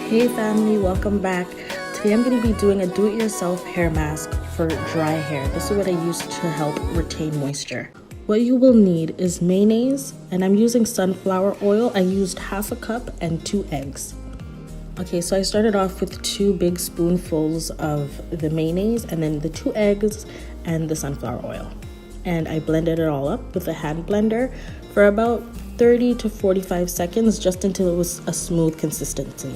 Hey family, welcome back. Today I'm going to be doing a do-it-yourself hair mask for dry hair. This is what I use to help retain moisture. What you will need is mayonnaise, and I'm using sunflower oil. I used half a cup and 2 eggs. Okay, so I started off with 2 big spoonfuls of the mayonnaise and then the 2 eggs and the sunflower oil. And I blended it all up with a hand blender for about 30 to 45 seconds, just until it was a smooth consistency.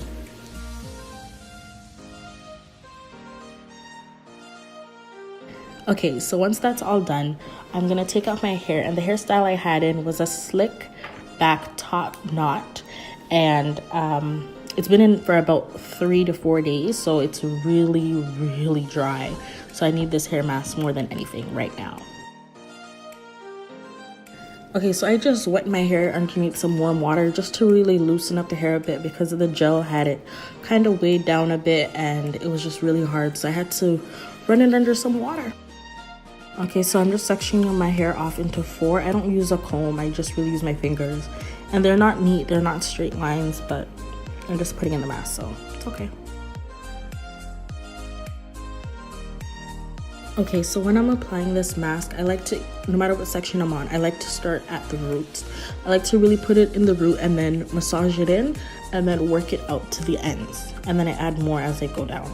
Okay, so once that's all done, I'm gonna take out my hair, and the hairstyle I had in was a slick back top knot, and it's been in for about 3 to 4 days, so it's really dry. So I need this hair mask more than anything right now. Okay, so I just wet my hair underneath some warm water just to really loosen up the hair a bit, because the gel had it kind of weighed down a bit and it was just really hard, so I had to run it under some water. Okay, so I'm just sectioning my hair off into 4. I don't use a comb, I just really use my fingers. And they're not neat, they're not straight lines, but I'm just putting in the mask, so it's okay. Okay, so when I'm applying this mask, I like to, no matter what section I'm on, I like to start at the roots. I like to really put it in the root and then massage it in and then work it out to the ends. And then I add more as I go down.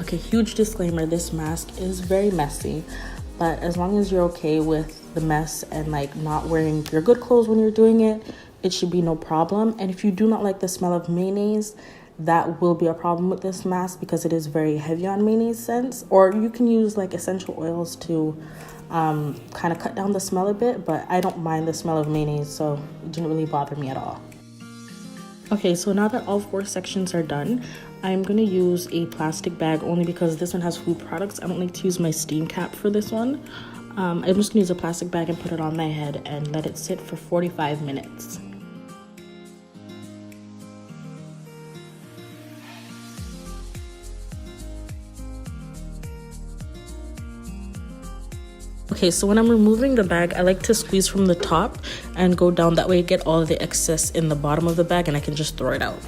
Okay, huge disclaimer, this mask is very messy, but as long as you're okay with the mess and like not wearing your good clothes when you're doing it, it should be no problem. And if you do not like the smell of mayonnaise, that will be a problem with this mask because it is very heavy on mayonnaise scents. Or you can use like essential oils to kind of cut down the smell a bit, but I don't mind the smell of mayonnaise, so it didn't really bother me at all. Okay, so now that all 4 sections are done, I'm going to use a plastic bag only because this one has food products. I don't like to use my steam cap for this one. I'm just going to use a plastic bag and put it on my head and let it sit for 45 minutes. Okay, so when I'm removing the bag, I like to squeeze from the top and go down. That way I get all of the excess in the bottom of the bag and I can just throw it out.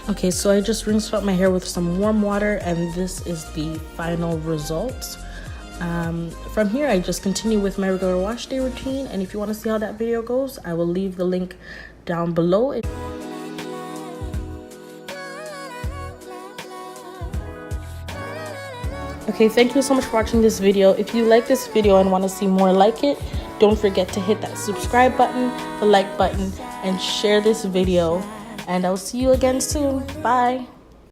Okay, so I just rinsed out my hair with some warm water, and this is the final result. From here, I just continue with my regular wash day routine, and if you want to see how that video goes, I will leave the link down below. Okay, thank you so much for watching this video. If you like this video and want to see more like it, don't forget to hit that subscribe button, the like button, and share this video. And I'll see you again soon. Bye.